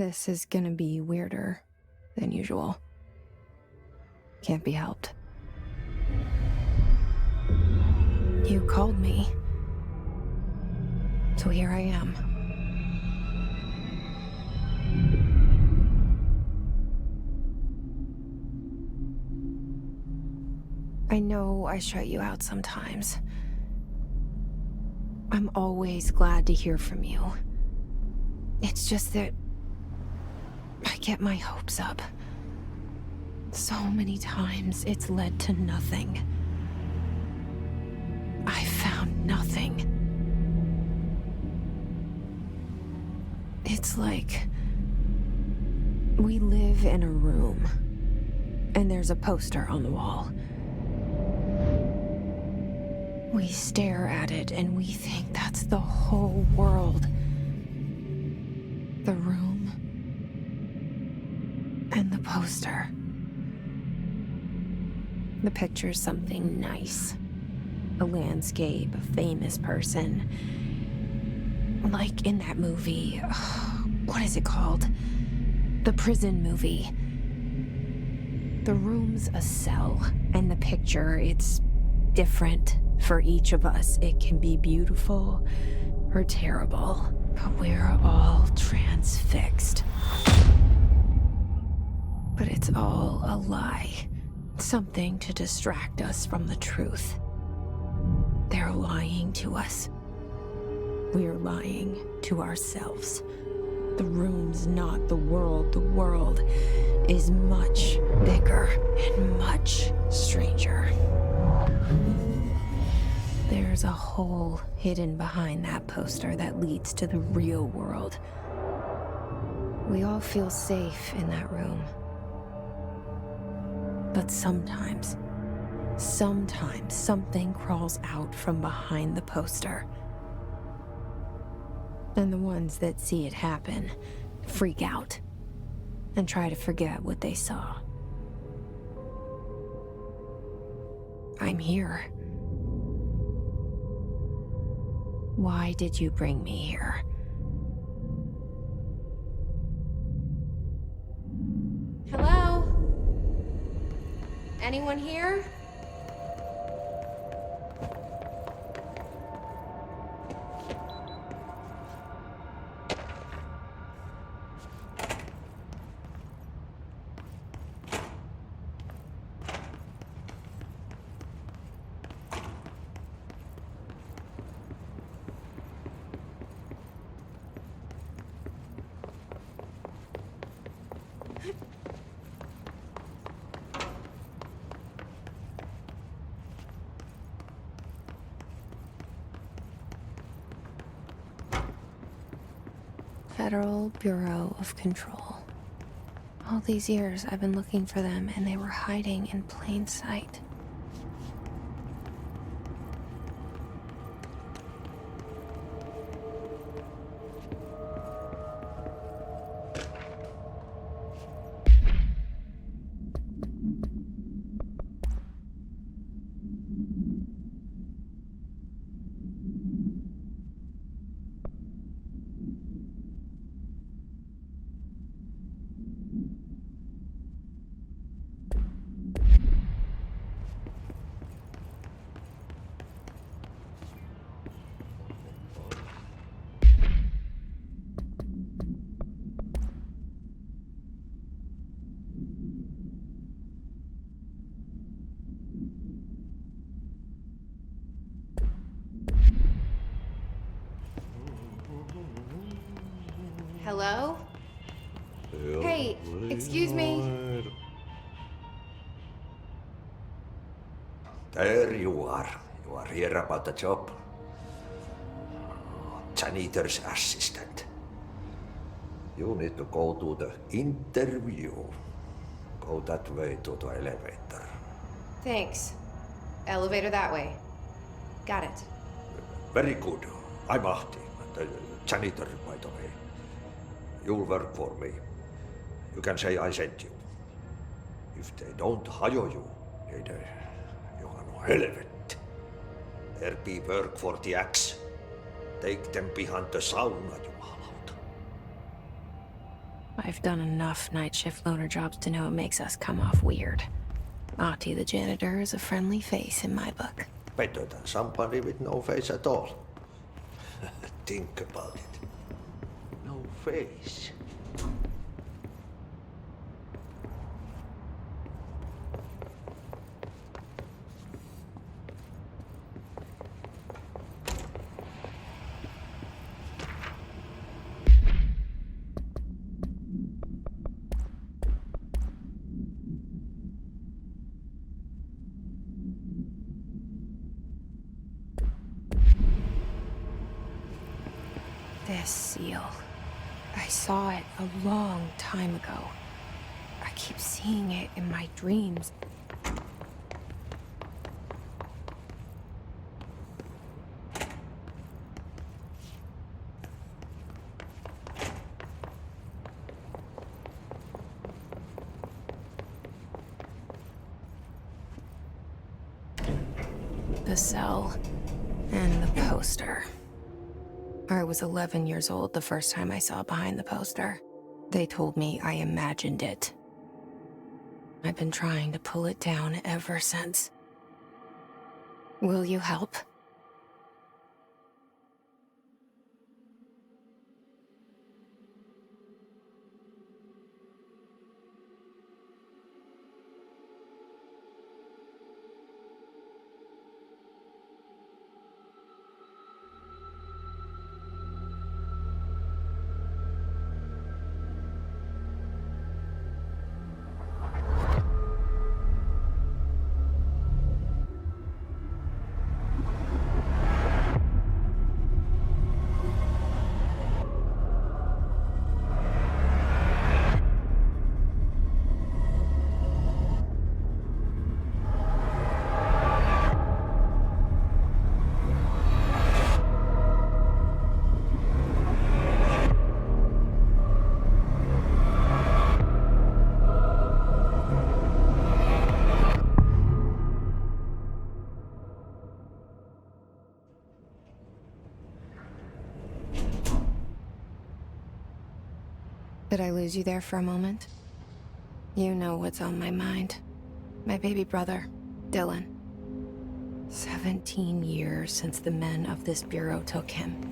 This is gonna be weirder than usual. Can't be helped. You called me. So here I am. I know I shut you out sometimes. I'm always glad to hear from you. It's just that I get my hopes up. So many times it's led to nothing. I found nothing. It's like we live in a room, and there's a poster on the wall. We stare at it and we think that's the whole world. The room and the poster. The picture's something nice. A landscape, a famous person. Like in that movie, what is it called? The prison movie. The room's a cell, and the picture, it's different for each of us. It can be beautiful or terrible, but we're all transfixed. But it's all a lie. Something to distract us from the truth. They're lying to us. We're lying to ourselves. The room's not the world. The world is much bigger and much stranger. There's a hole hidden behind that poster that leads to the real world. We all feel safe in that room. But sometimes something crawls out from behind the poster. And the ones that see it happen freak out and try to forget what they saw. I'm here. Why did you bring me here? Hello? Anyone here? Federal Bureau of Control. All these years I've been looking for them, and they were hiding in plain sight. Hello? Hey, excuse me. There you are. You are here about the job. Janitor's assistant. You need to go to the interview. Go that way to the elevator. Thanks. Elevator that way. Got it. Very good. I'm Ahti, the janitor, by the way. You'll work for me. You can say I sent you. If they don't hire you, niin Johan on helvet. There be work for the axe. Take them behind the sauna, jumalauta. I've done enough night shift loner jobs to know it makes us come off weird. Ahti the janitor is a friendly face in my book. Better than somebody with no face at all. Think about it. No face. This seal. I saw it a long time ago. I keep seeing it in my dreams. The cell and the poster. I was 11 years old the first time I saw behind the poster. They told me I imagined it. I've been trying to pull it down ever since. Will you help? Did I lose you there for a moment? You know what's on my mind. My baby brother, Dylan. 17 years since the men of this bureau took him.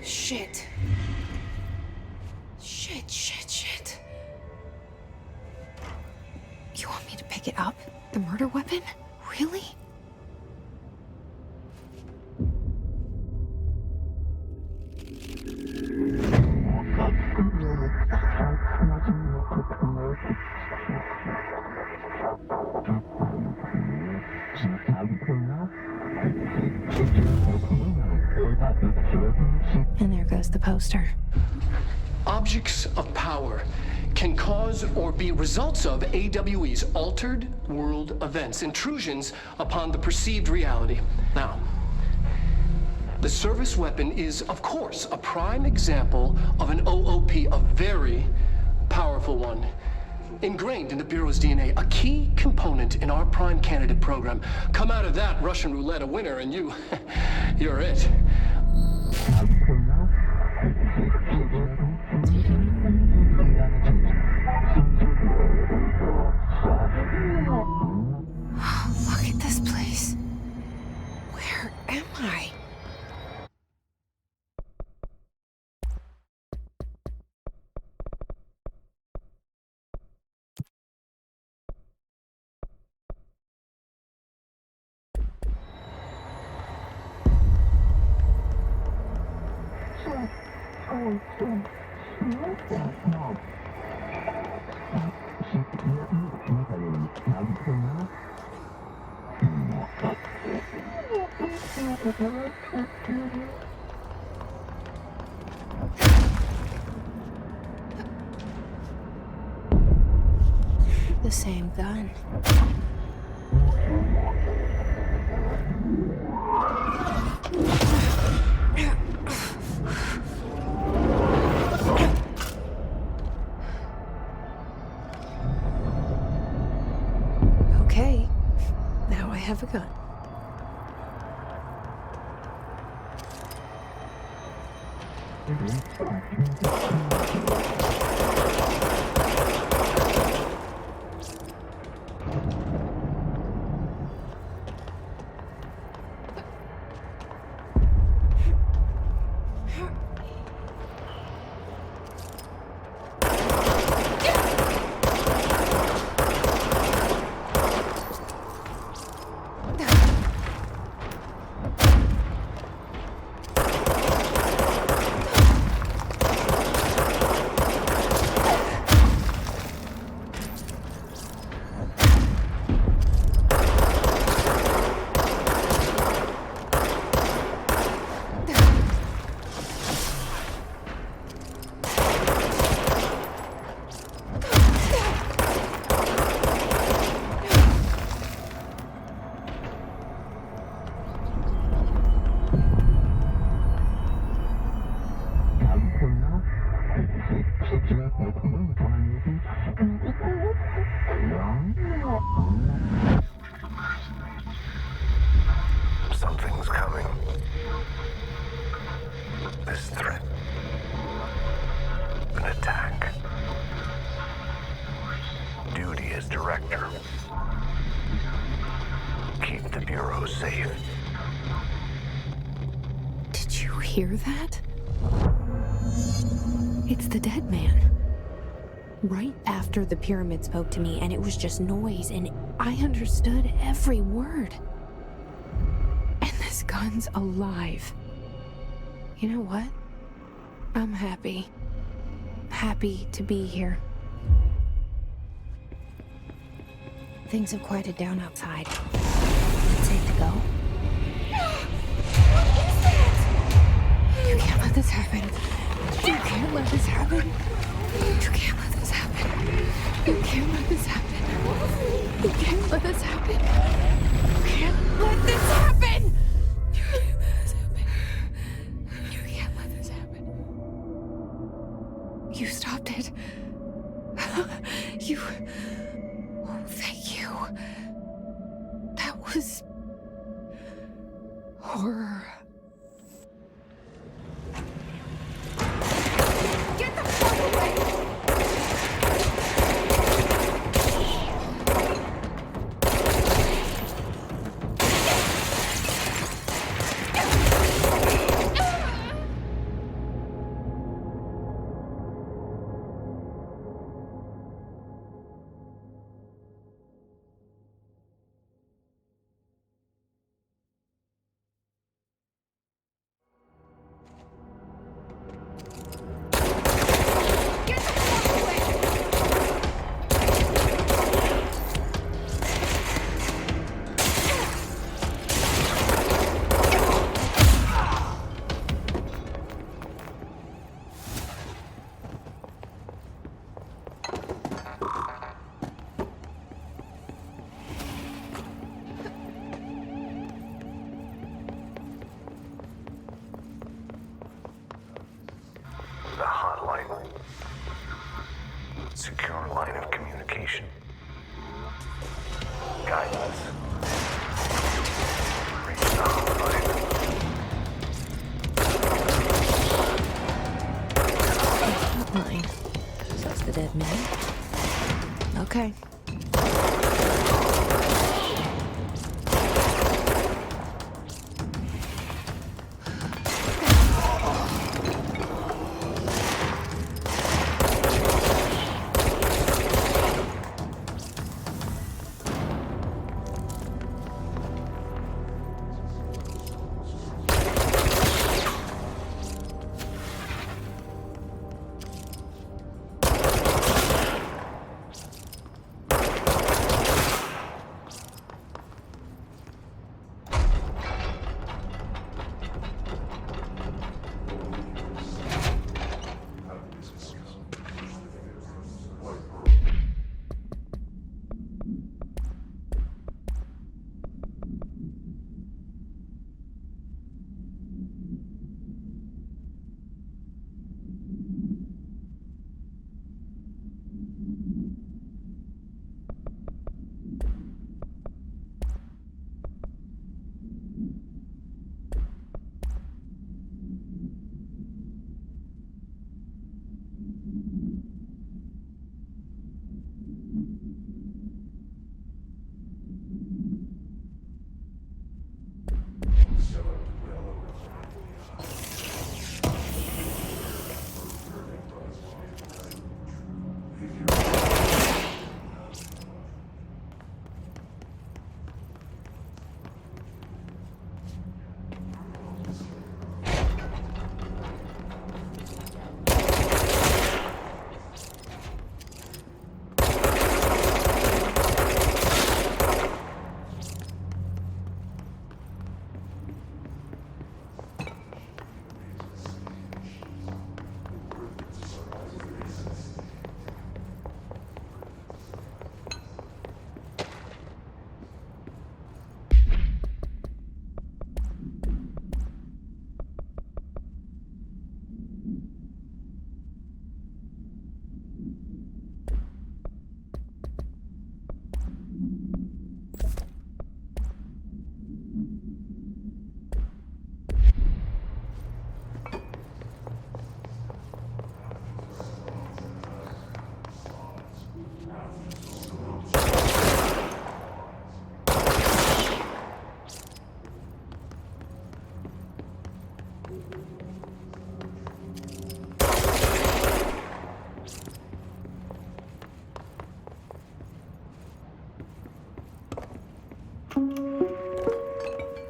Shit. Shit. You want me to pick it up? The murder weapon? Really? And there goes the poster. Objects of power can cause or be results of AWE's altered world events, intrusions upon the perceived reality. Now, the service weapon is, of course, a prime example of an OOP, a very powerful one. Ingrained in the Bureau's DNA, a key component in our prime candidate program. Come out of that Russian roulette a winner and you're it. Look at this place. The same gun. Okay, now I have a gun. Something's coming. This threat. An attack. Duty as director. Keep the Bureau safe. Did you hear that? It's the dead man. Right after the pyramid spoke to me, and it was just noise, and I understood every word. And this gun's alive. You know what? I'm happy. Happy to be here. Things have quieted down outside. It's safe to go. You can't let this happen. You can't let this happen. You can't let this happen. You can't let this happen. You can't let this happen. You can't let this happen. You can't let this happen. You can't let this happen. You stopped it. You... Oh, thank you. That was... horror. Get the fuck away! The hotline. Secure line of communication. Guidance. Reach the hotline. Hotline. So it's the dead man. Okay.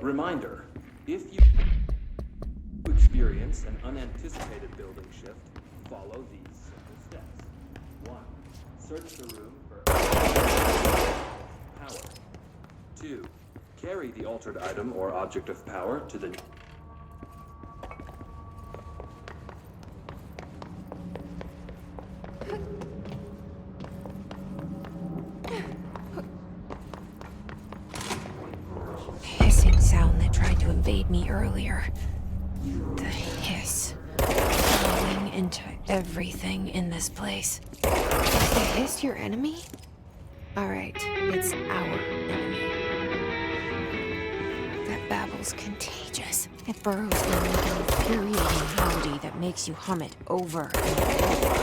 Reminder, if you experience an unanticipated building shift, follow these simple steps. 1. Search the room for power. 2. Carry the altered item or object of power to the... Hissing sound that tried to invade me earlier. The hiss. Flowing into everything in this place. Is the hiss your enemy? Alright, it's our enemy. That babble's contagious. It burrows in like an infuriating howdy that makes you hum it over and over.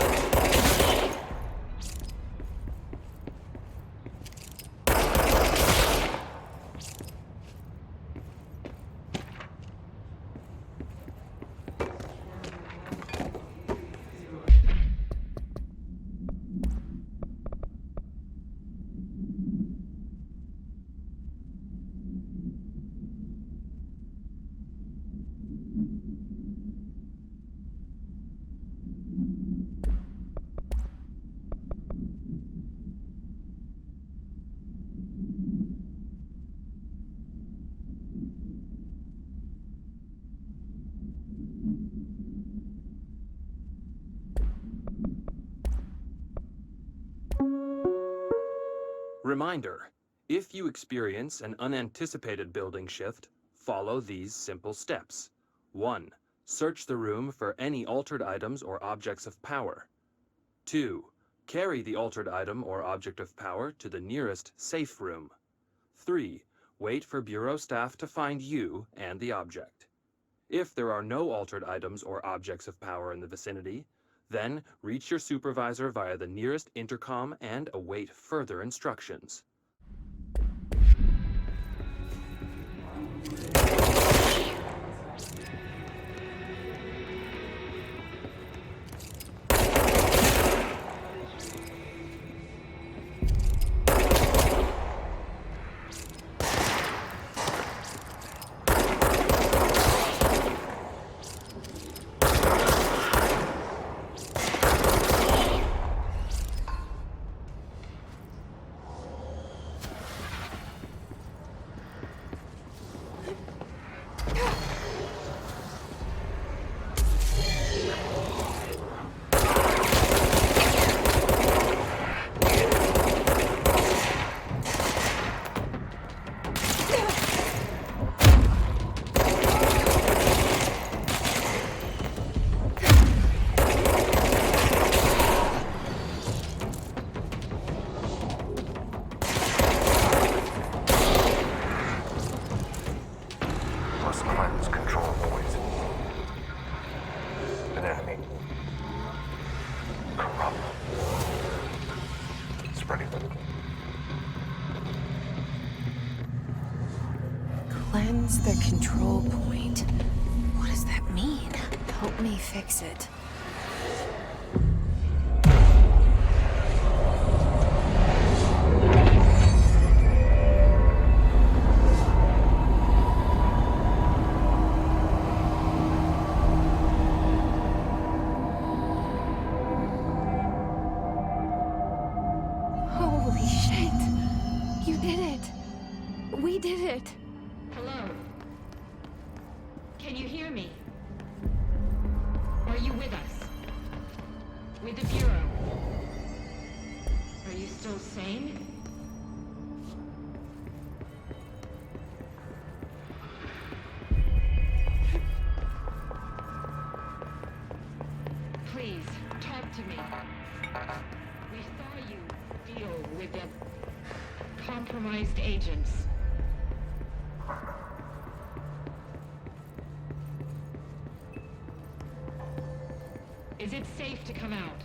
Reminder, if you experience an unanticipated building shift, follow these simple steps. 1. Search the room for any altered items or objects of power. 2. Carry the altered item or object of power to the nearest safe room. 3. Wait for Bureau staff to find you and the object. If there are no altered items or objects of power in the vicinity, then reach your supervisor via the nearest intercom and await further instructions. Must cleanse control poison. An enemy. Corrupt. Spreading them. Cleanse the control point. What does that mean? Help me fix it. Holy shit! You did it! We did it! Hello? Can you hear me? Are you with us? With the Bureau? Are you still sane? Please, talk to me. We saw you deal with the compromised agents. Is it safe to come out?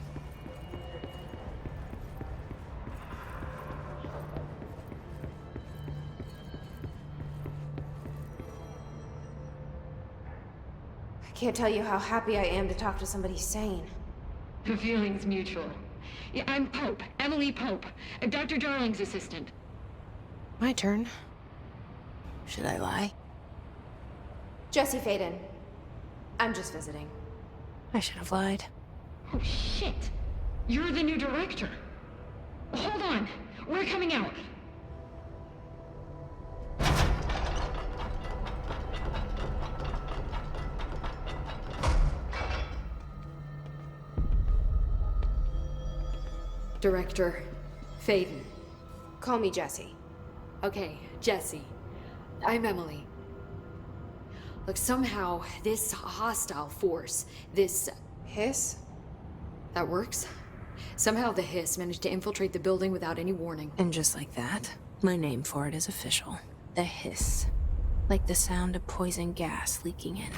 I Can't tell you how happy I am to talk to somebody sane. The feeling's mutual. Yeah, I'm Pope, Emily Pope, Dr. Darling's assistant. My turn. Should I lie? Jesse Faden. I'm just visiting. I should have lied. Oh, shit. You're the new director. Hold on. We're coming out. Director Faden. Call me Jesse. Okay, Jesse. I'm Emily. Look, somehow this hostile force, this... Hiss? That works? Somehow the Hiss managed to infiltrate the building without any warning. And just like that, my name for it is official. The Hiss. Like the sound of poison gas leaking in.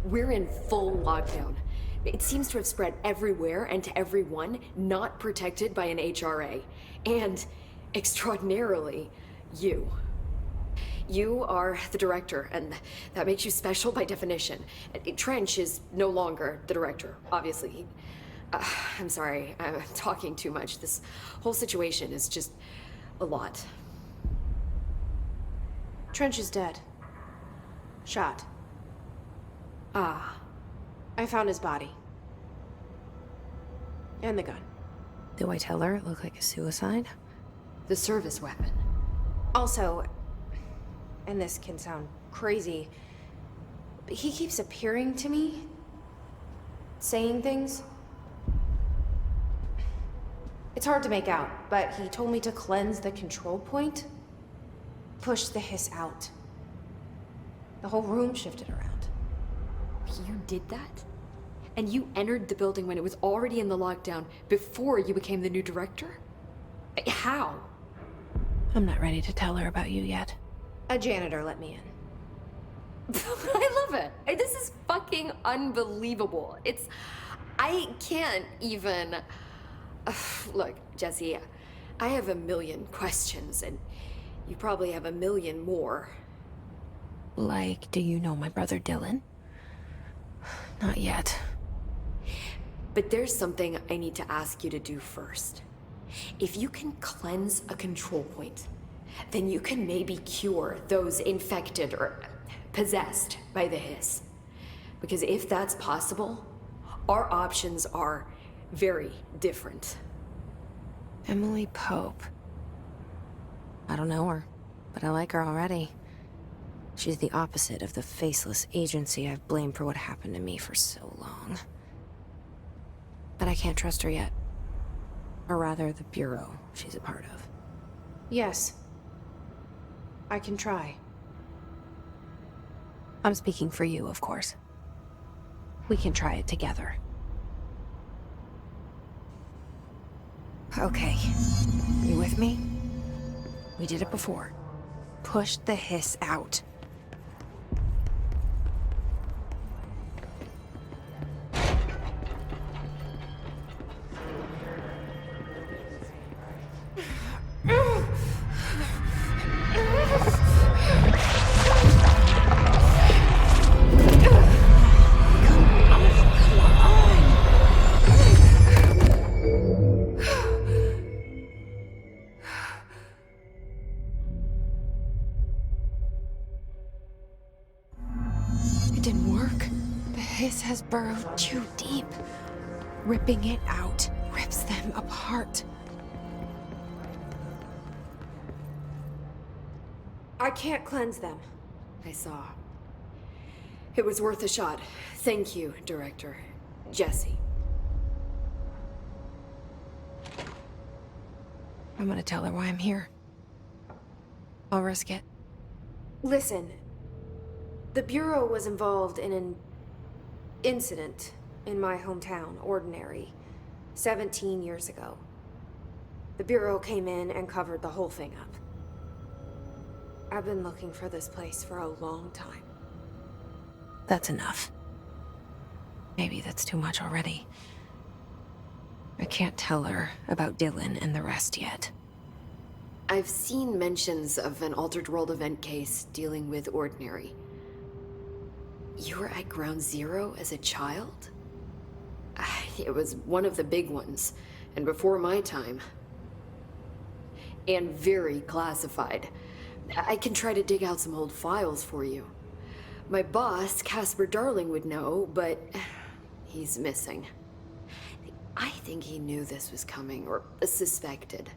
We're in full lockdown. It seems to have spread everywhere and to everyone not protected by an HRA. And, extraordinarily, you. You are the director, and that makes you special by definition. Trench is no longer the director, obviously. I'm sorry, I'm talking too much. This whole situation is just a lot. Trench is dead. Shot. Ah. I found his body. And the gun. Do I tell her it looked like a suicide? The service weapon. Also, and this can sound crazy, but he keeps appearing to me, saying things. It's hard to make out, but he told me to cleanse the control point, push the Hiss out. The whole room shifted around. You did that? And you entered the building when it was already in the lockdown before you became the new director? How? I'm not ready to tell her about you yet. A janitor let me in. I love it. This is fucking unbelievable. I can't even... Look, Jesse, I have a million questions, and you probably have a million more. Like, do you know my brother Dylan? Not yet. But there's something I need to ask you to do first. If you can cleanse a control point, then you can maybe cure those infected or possessed by the Hiss. Because if that's possible, our options are very different. Emily Pope. I don't know her, but I like her already. She's the opposite of the faceless agency I've blamed for what happened to me for so long. But I can't trust her yet. Or rather, the Bureau she's a part of. Yes. I can try. I'm speaking for you, of course. We can try it together. Okay. You with me? We did it before. Push the Hiss out. Has burrowed too deep. Ripping it out rips them apart. I can't cleanse them. I saw. It was worth a shot. Thank you, Director. Jesse. I'm gonna tell her why I'm here. I'll risk it. Listen. The Bureau was involved in an incident in my hometown, Ordinary, 17 years ago. The Bureau came in and covered the whole thing up. I've been looking for this place for a long time. That's enough. Maybe that's too much already. I can't tell her about Dylan and the rest yet. I've seen mentions of an Altered World event case dealing with Ordinary. You were at Ground Zero as a child? It was one of the big ones, and before my time. And very classified. I can try to dig out some old files for you. My boss, Casper Darling, would know, but he's missing. I think he knew this was coming, or suspected.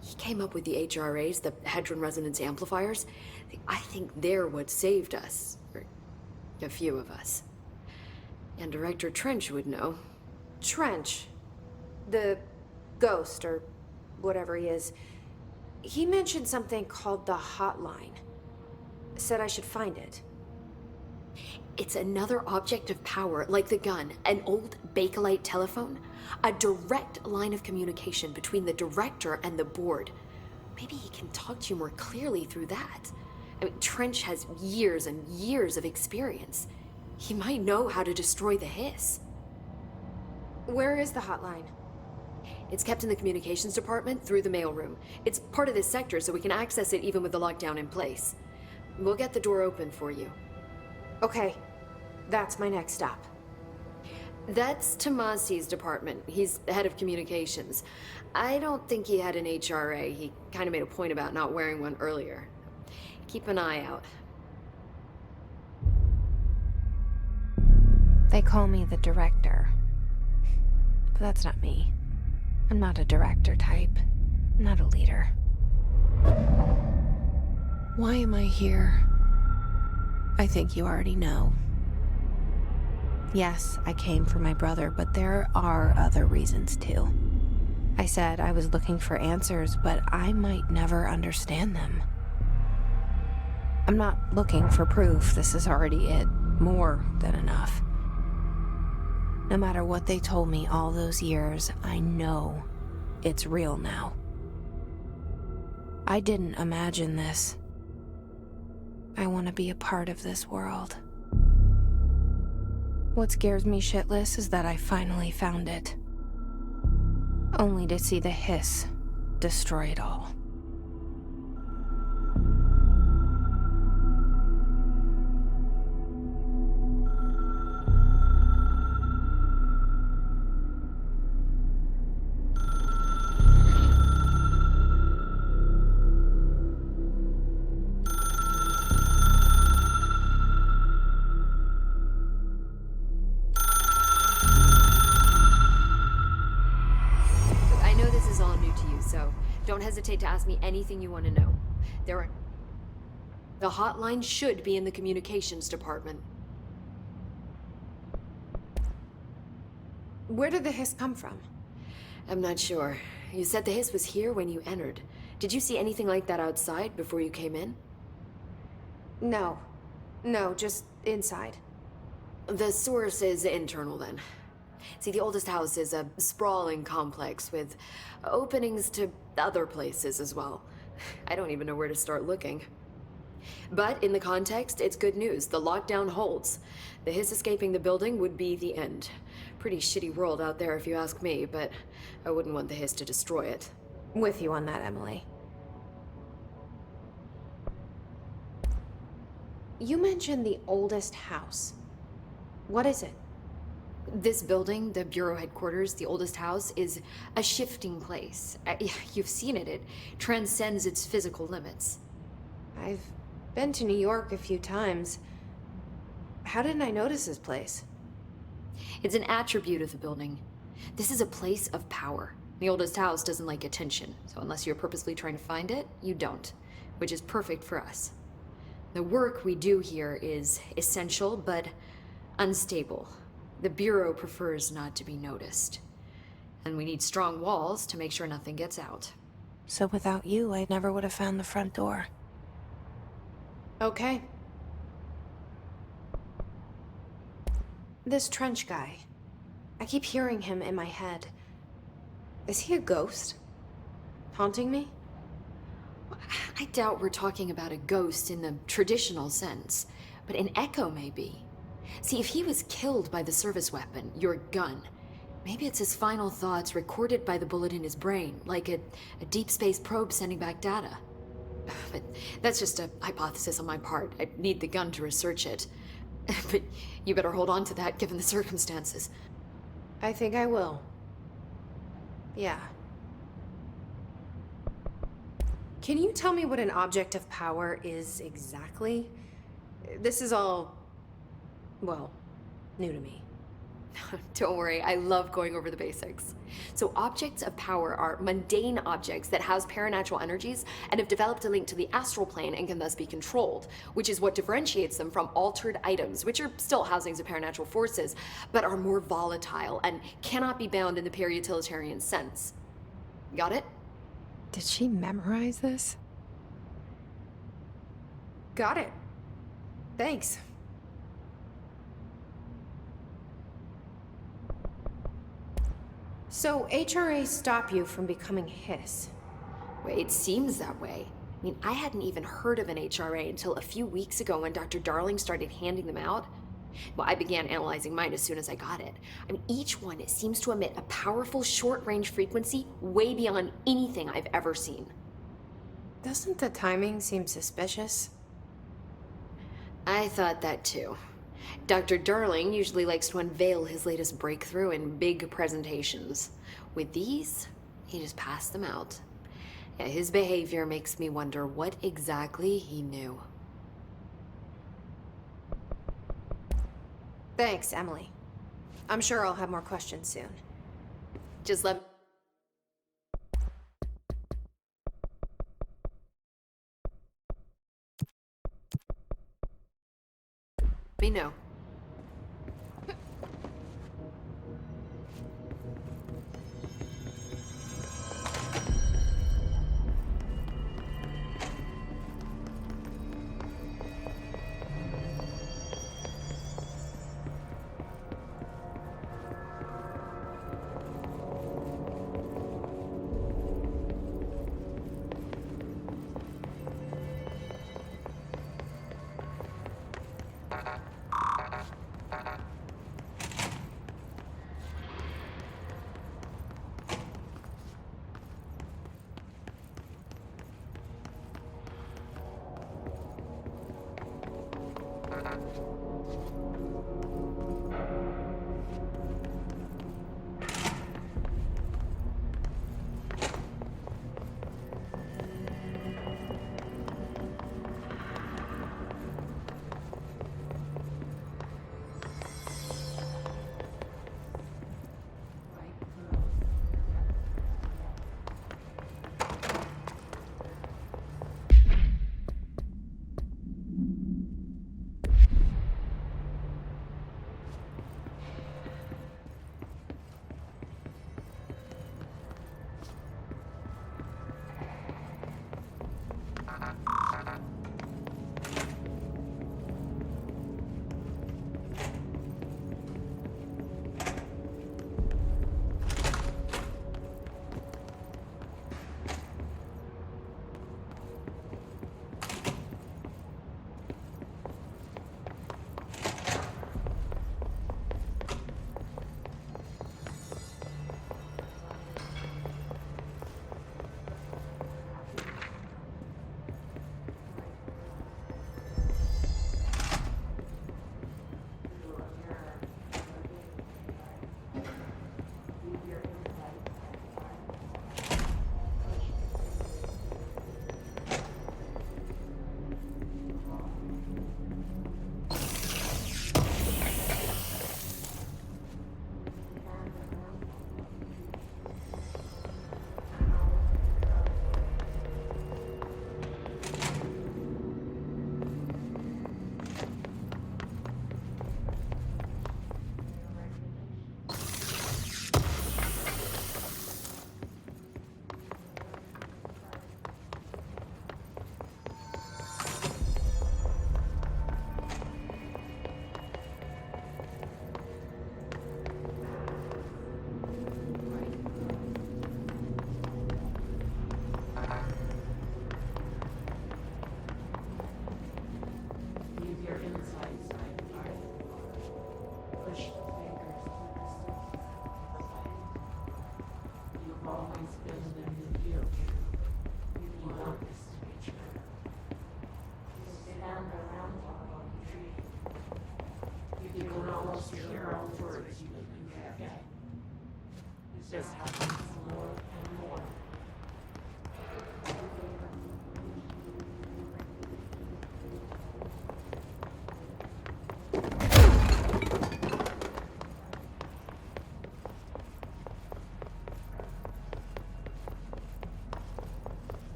He came up with the HRAs, the Hadron Resonance Amplifiers. I think they're what saved us. Or a few of us. And Director Trench would know. Trench. The ghost, or whatever he is. He mentioned something called the Hotline. Said I should find it. It's another object of power, like the gun, an old Bakelite telephone. A direct line of communication between the director and the board. Maybe he can talk to you more clearly through that. I mean, Trench has years and years of experience. He might know how to destroy the Hiss. Where is the hotline? It's kept in the communications department through the mailroom. It's part of this sector, so we can access it even with the lockdown in place. We'll get the door open for you. Okay, that's my next stop. That's Tomasi's department. He's the head of communications. I don't think he had an HRA. He kind of made a point about not wearing one earlier. Keep an eye out. They call me the director. But that's not me. I'm not a director type. I'm not a leader. Why am I here? I think you already know. Yes, I came for my brother, but there are other reasons too. I said I was looking for answers, but I might never understand them. I'm not looking for proof. This is already it. More than enough. No matter what they told me all those years, I know it's real now. I didn't imagine this. I want to be a part of this world. What scares me shitless is that I finally found it. Only to see the Hiss destroy it all. Don't hesitate to ask me anything you want to know. The hotline should be in the communications department. Where did the Hiss come from? I'm not sure. You said the Hiss was here when you entered. Did you see anything like that outside before you came in? No, just inside. The source is internal then. See, the oldest house is a sprawling complex with openings to other places as well. I don't even know where to start looking. But in the context, it's good news. The lockdown holds. The Hiss escaping the building would be the end. Pretty shitty world out there if you ask me, but I wouldn't want the Hiss to destroy it. With you on that, Emily. You mentioned the oldest house. What is it? This building, the Bureau headquarters, the oldest house, is a shifting place. You've seen it. It transcends its physical limits. I've been to New York a few times. How didn't I notice this place? It's an attribute of the building. This is a place of power. The oldest house doesn't like attention, so unless you're purposely trying to find it, you don't, which is perfect for us. The work we do here is essential, but unstable. The Bureau prefers not to be noticed. And we need strong walls to make sure nothing gets out. So without you, I never would have found the front door. Okay. This Trench guy. I keep hearing him in my head. Is he a ghost? Haunting me? I doubt we're talking about a ghost in the traditional sense, but an echo maybe. See, if he was killed by the service weapon, your gun, maybe it's his final thoughts recorded by the bullet in his brain, like a deep space probe sending back data. But that's just a hypothesis on my part. I'd need the gun to research it. But you better hold on to that given the circumstances. I think I will. Yeah. Can you tell me what an object of power is exactly? This is all, well, new to me. Don't worry, I love going over the basics. So objects of power are mundane objects that house paranatural energies and have developed a link to the astral plane and can thus be controlled, which is what differentiates them from altered items, which are still housings of paranatural forces, but are more volatile and cannot be bound in the peri-utilitarian sense. Got it? Did she memorize this? Got it. Thanks. So, HRA stop you from becoming Hiss? Well, it seems that way. I mean, I hadn't even heard of an HRA until a few weeks ago when Dr. Darling started handing them out. Well, I began analyzing mine as soon as I got it. I mean, each one seems to emit a powerful short-range frequency way beyond anything I've ever seen. Doesn't the timing seem suspicious? I thought that too. Dr. Darling usually likes to unveil his latest breakthrough in big presentations. With these, he just passed them out. Yeah, his behavior makes me wonder what exactly he knew. Thanks, Emily. I'm sure I'll have more questions soon. Just let me know. most pure words you can get. It just happens more and more.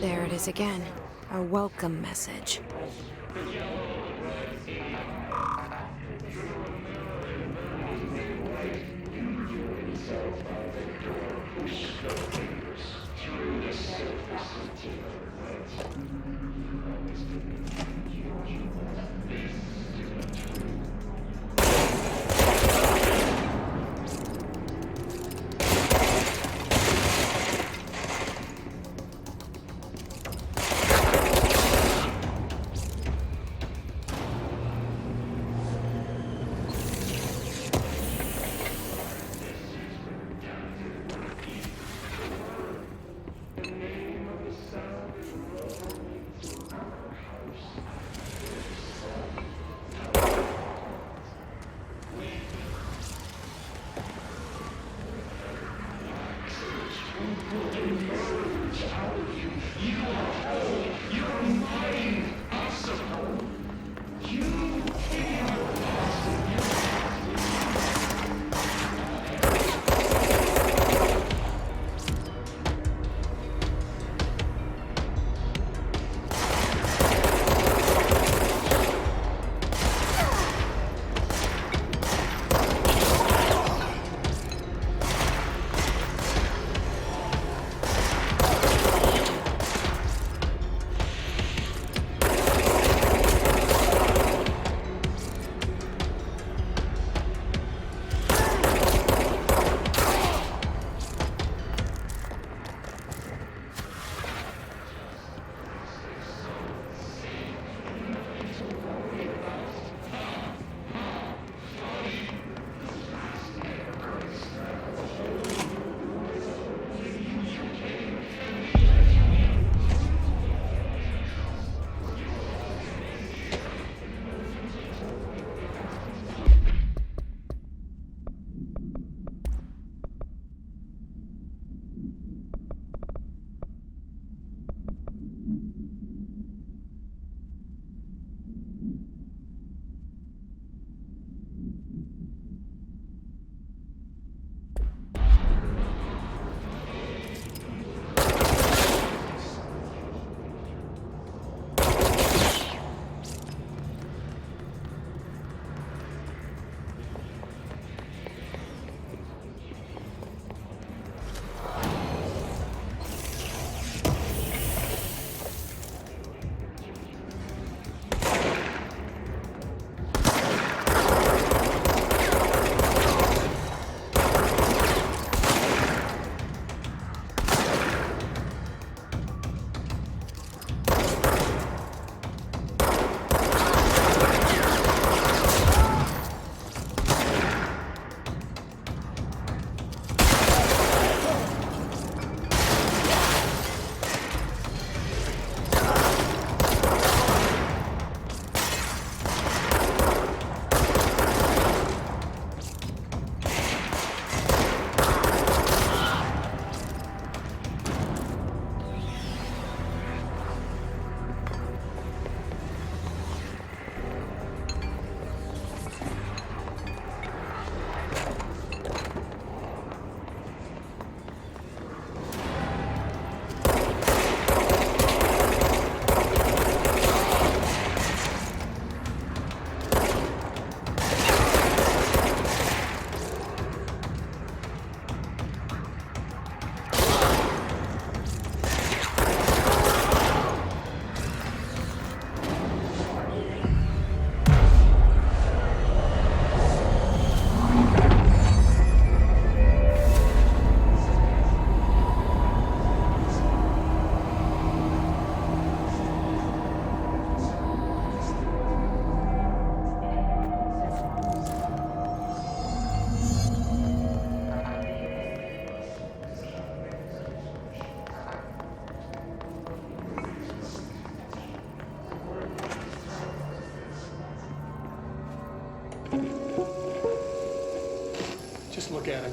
There it is again. A welcome message. look at it.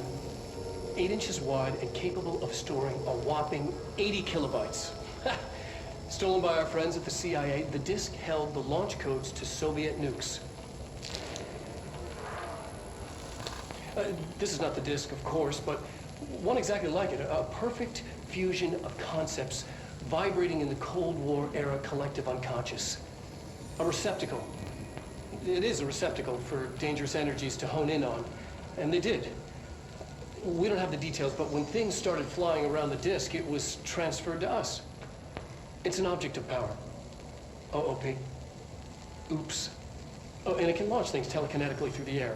8 inches wide and capable of storing a whopping 80 kilobytes. Stolen by our friends at the CIA, the disk held the launch codes to Soviet nukes. This is not the disk, of course, but one exactly like it. A perfect fusion of concepts vibrating in the Cold War era collective unconscious. A receptacle. It is a receptacle for dangerous energies to hone in on. And they did. We don't have the details, but when things started flying around the disk, it was transferred to us. It's an object of power. OOP. Oops. Oh, and it can launch things telekinetically through the air.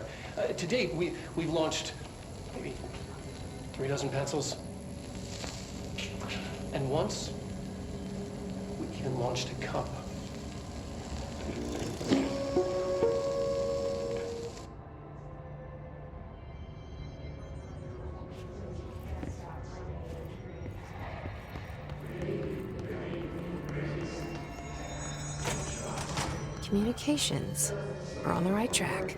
To date, we've launched maybe 3 dozen pencils. And once, we even launched a cup. Communications. We're on the right track.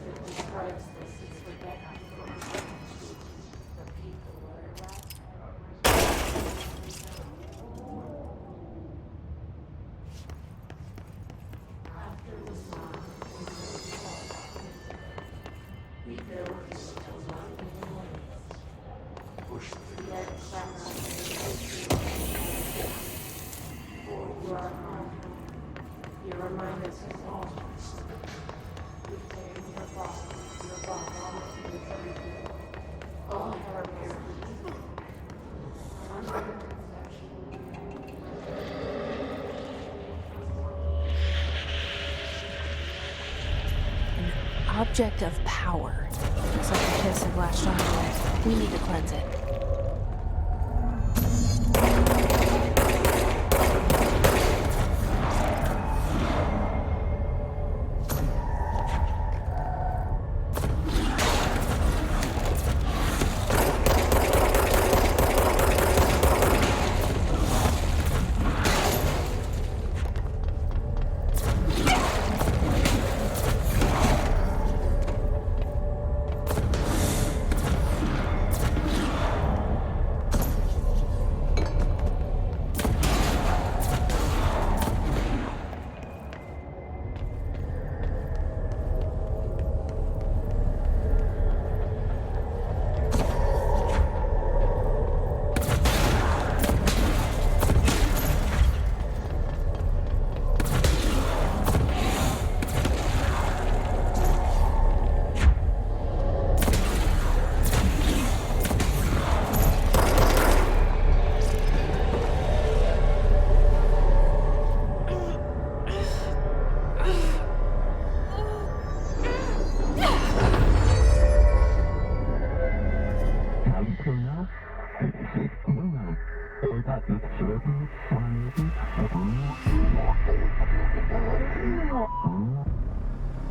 Object of power. Looks like the kids have latched onto it. We need to cleanse it.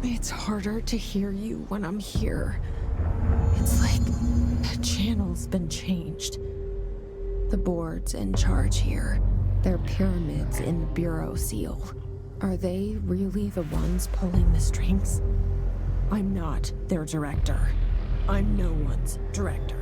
It's harder to hear you when I'm here. It's like the channel's been changed. The board's in charge here. They're pyramids in the Bureau seal. Are they really the ones pulling the strings? I'm not their director. I'm no one's director.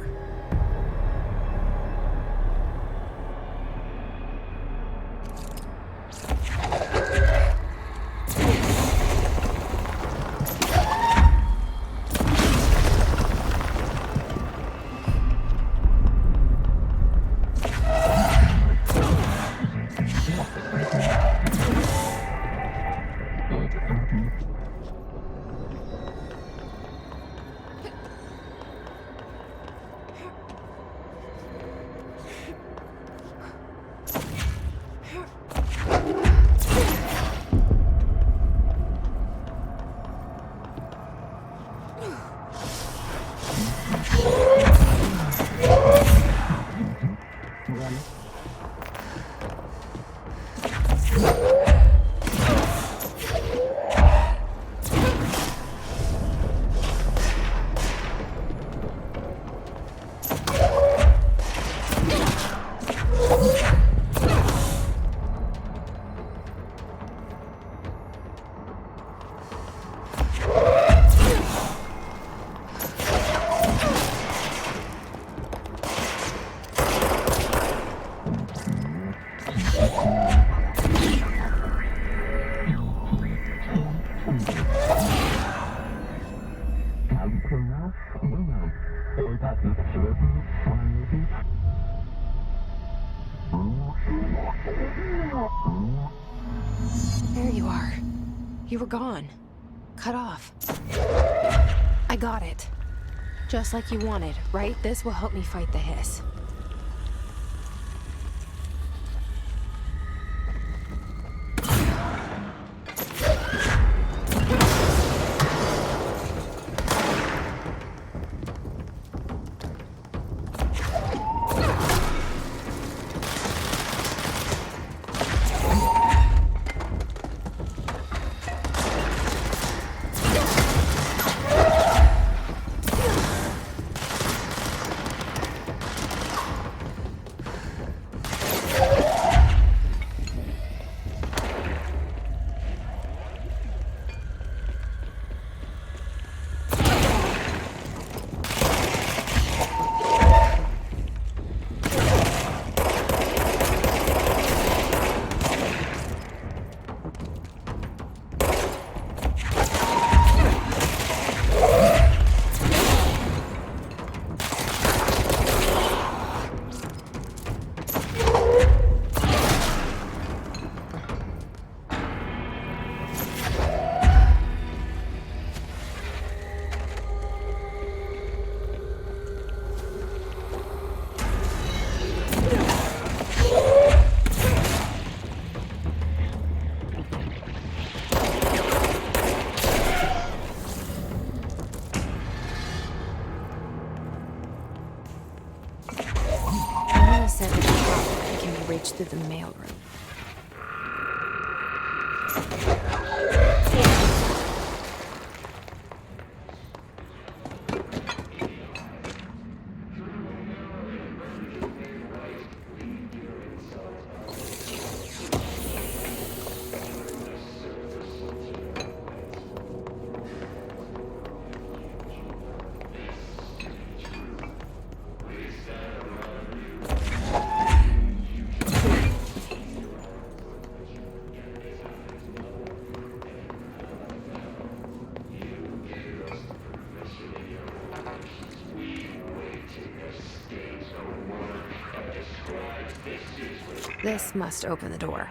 are. You were gone. Cut off. I got it. Just like you wanted, right? This will help me fight the hiss. Through the mailroom. This must open the door.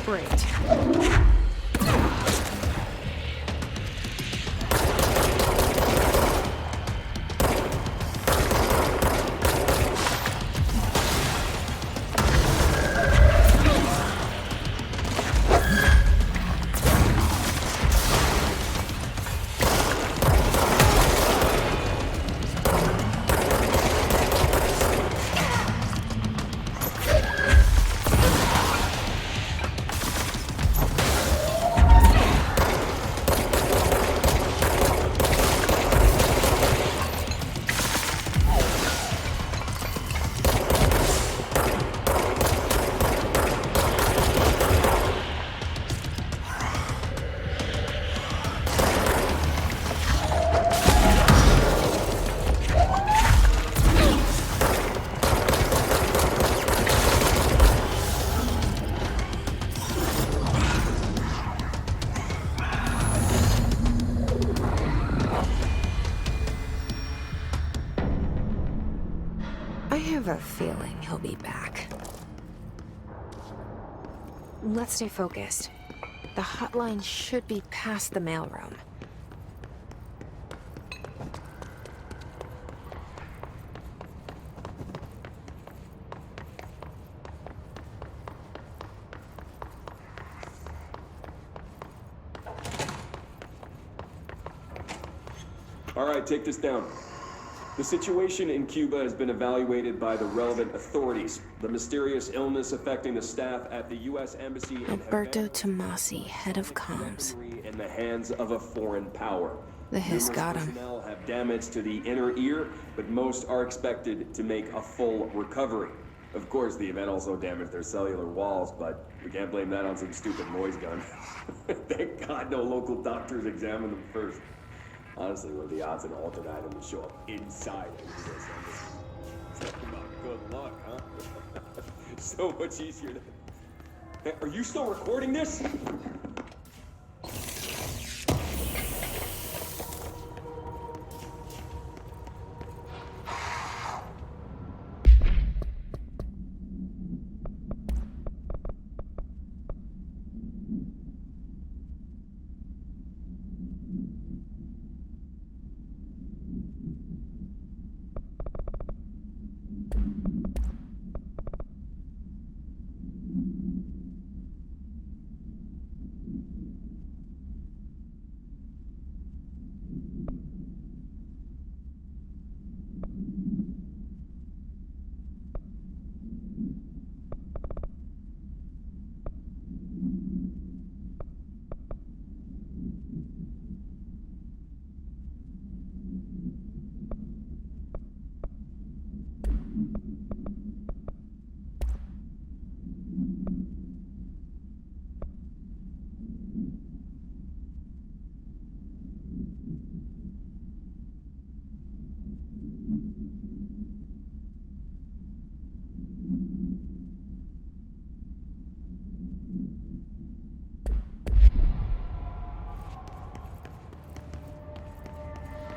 Great. I have a feeling he'll be back. Let's stay focused. The hotline should be past the mailroom. All right, take this down. The situation in Cuba has been evaluated by the relevant authorities. The mysterious illness affecting the staff at the U.S. Embassy in Alberto Havana Tomasi, head of comms. in the hands of a foreign power. The hiss Numerous got him. personnel have damage to the inner ear, but most are expected to make a full recovery. Of course, the event also damaged their cellular walls, but we can't blame that on some stupid noise gun. Thank God no local doctors examined them first. Honestly, what are the odds an altered item would show up inside a U.S. embassy? Talk about good luck, huh? So much easier than... Hey, are you still recording this?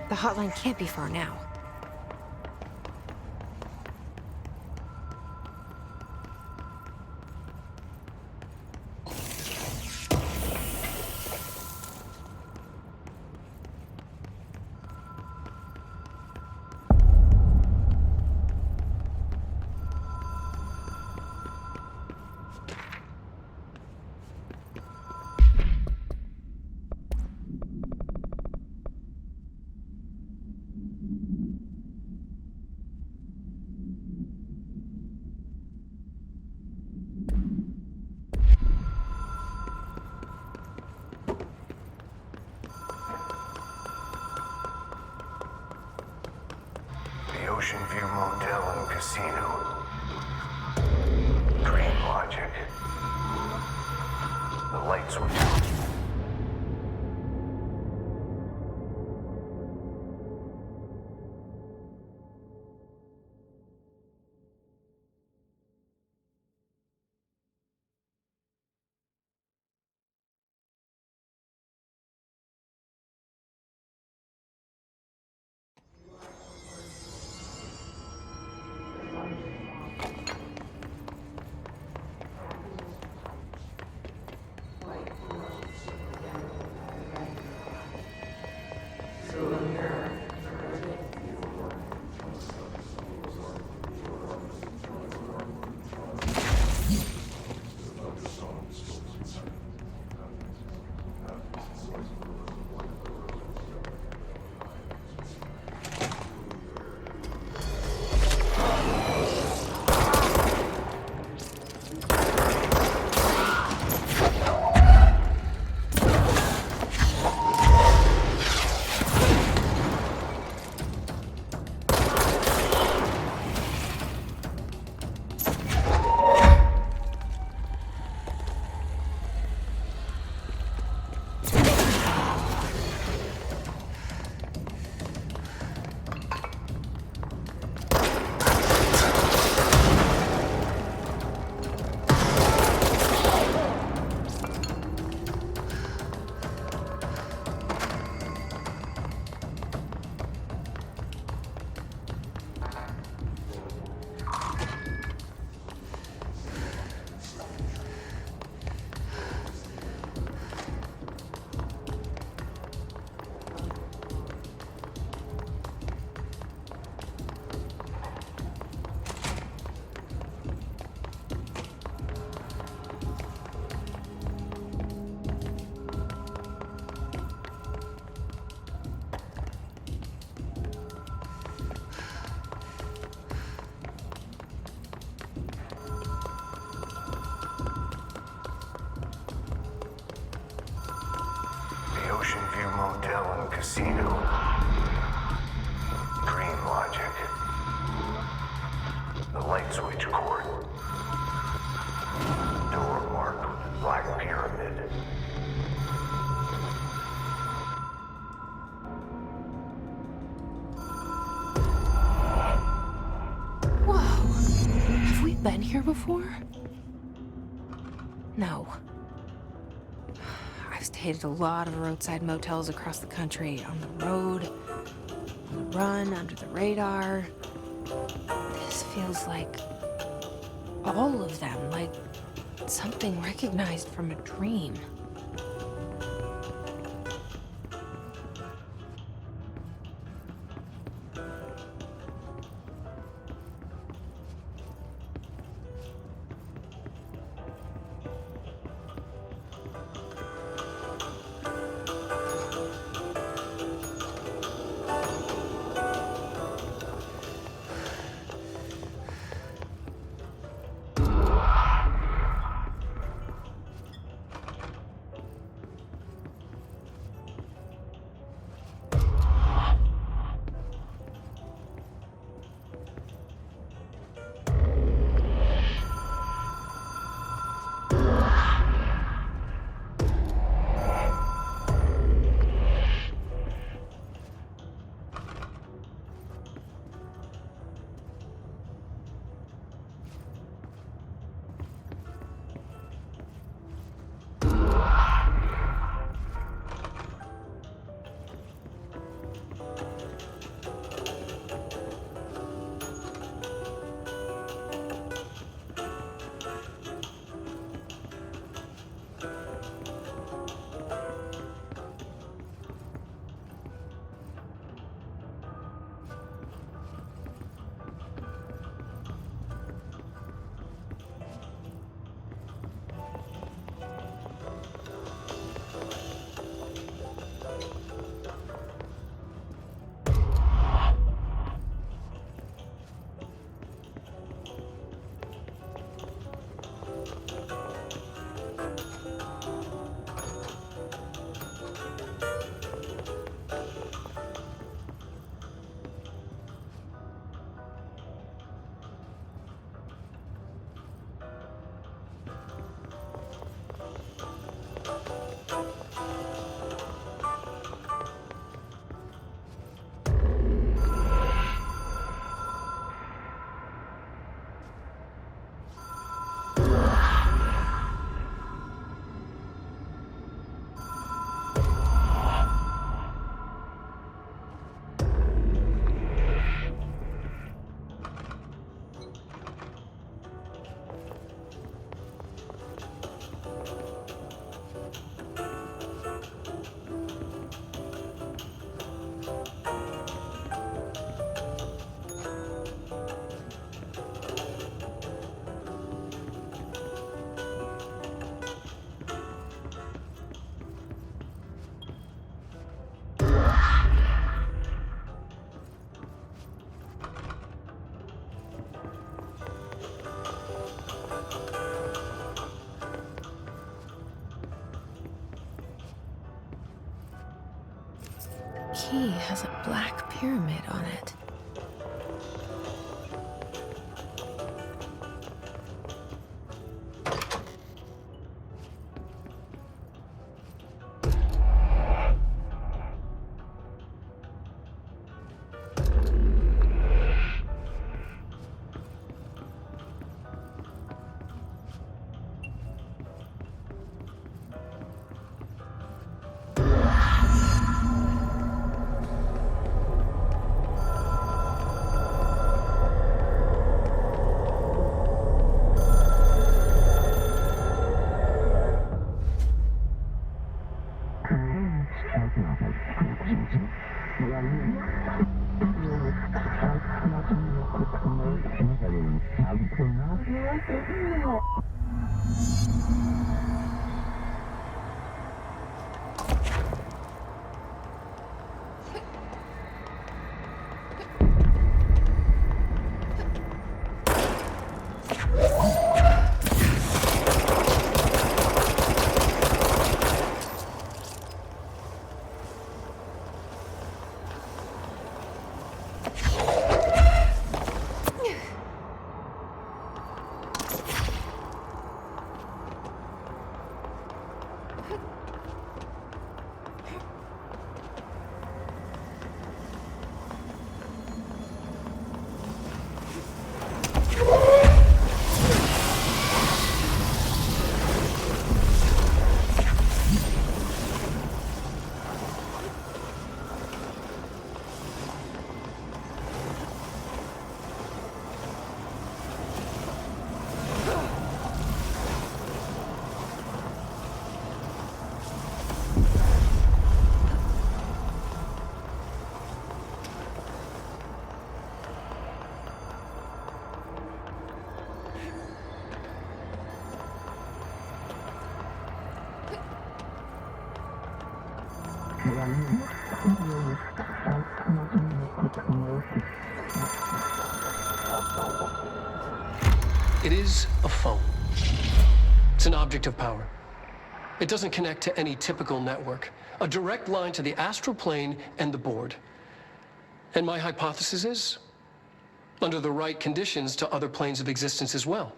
The hotline can't be far now. The Ocean View Motel and Casino. Dream logic. The lights were down. and Casino. Dream Logic. The light switch cord. Door marked with Black Pyramid. Whoa. Have we been here before? No. I've stayed at a lot of roadside motels across the country, on the road, on the run, under the radar. This feels like all of them, like something recognized from a dream. Key has a black pyramid on it. It is a phone. It's an object of power. It doesn't connect to any typical network. A direct line to the astral plane and the board. And my hypothesis is, under the right conditions, to other planes of existence as well.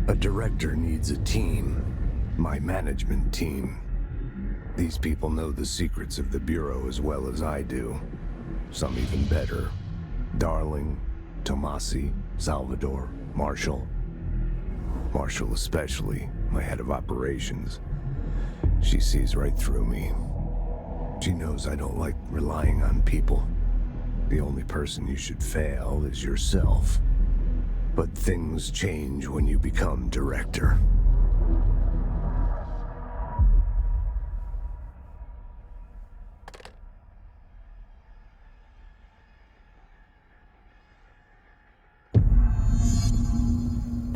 A director needs a team. My management team. These people know the secrets of the Bureau as well as I do. Some even better. Darling, Tomasi, Salvador, Marshall. Marshall especially, my head of operations. She sees right through me. She knows I don't like relying on people. The only person you should fail is yourself. But things change when you become director.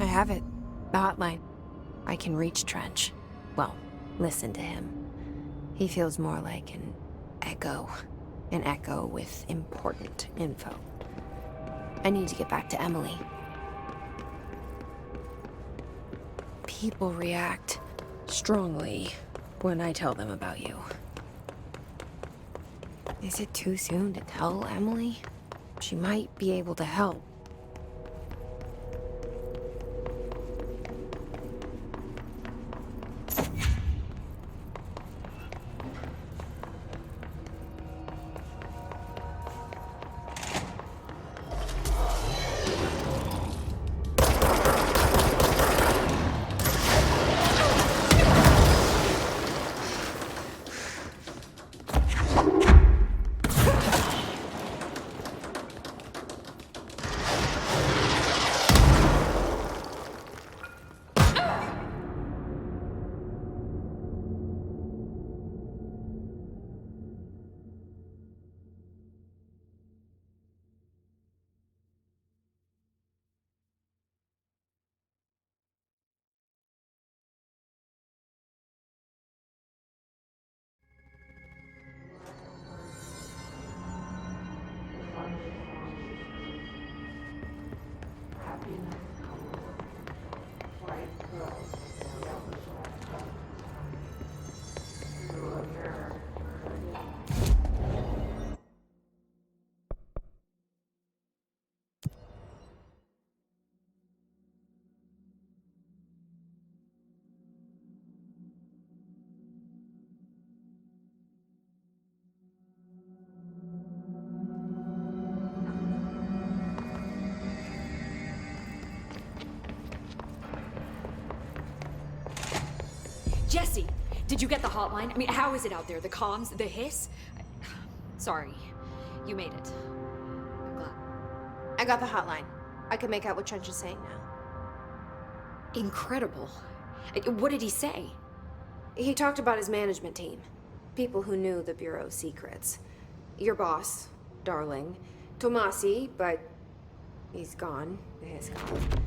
I have it. The hotline. I can reach Trench. Well, listen to him. He feels more like an echo. An echo with important info. I need to get back to Emily. People react strongly when I tell them about you. Is it too soon to tell Emily? She might be able to help. Jesse, did you get the hotline? I mean, how is it out there? The comms, the hiss? Sorry, you made it. I'm glad. I got the hotline. I can make out what Trench is saying now. Incredible. What did he say? He talked about his management team. People who knew the Bureau's secrets. Your boss, Darling. Tomasi, but he's gone. He's gone.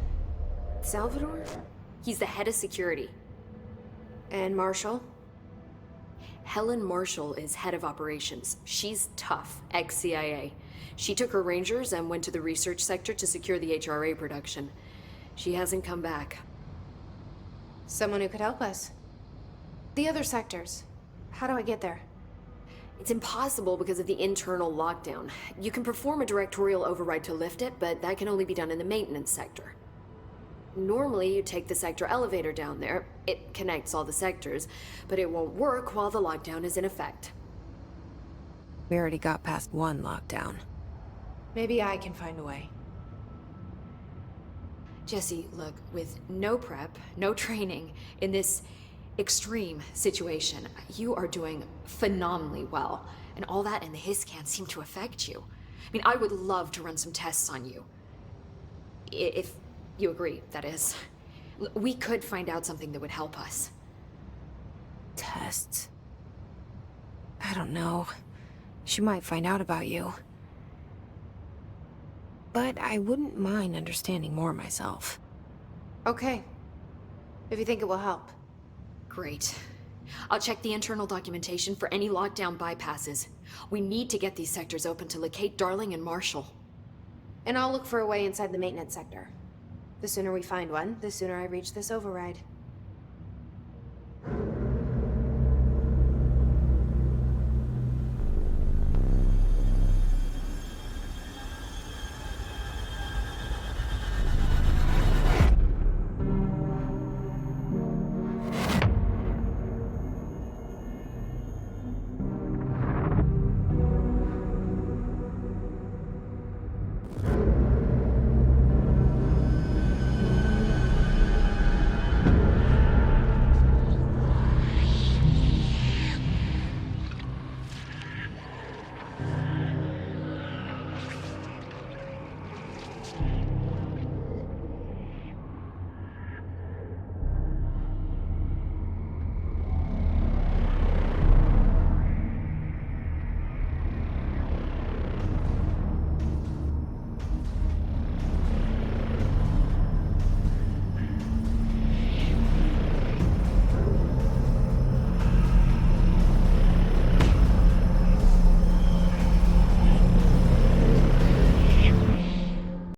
Salvador? He's the head of security. And Marshall? Helen Marshall is head of operations. She's tough, ex-CIA. She took her Rangers and went to the research sector to secure the HRA production. She hasn't come back. Someone who could help us. The other sectors. How do I get there? It's impossible because of the internal lockdown. You can perform a directorial override to lift it, but that can only be done in the maintenance sector. Normally, you take the sector elevator down there. It connects all the sectors, but it won't work while the lockdown is in effect. We already got past one lockdown. Maybe I can find a way. Jesse, look, with no prep, no training, in this extreme situation, you are doing phenomenally well. And all that and the hiss can't seem to affect you. I mean, I would love to run some tests on you. If you agree, that is. We could find out something that would help us. Tests? I don't know. She might find out about you. but I wouldn't mind understanding more myself. Okay. If you think it will help. Great. I'll check the internal documentation for any lockdown bypasses. We need to get these sectors open to locate Darling and Marshall. And I'll look for a way inside the maintenance sector. The sooner we find one, the sooner I reach this override.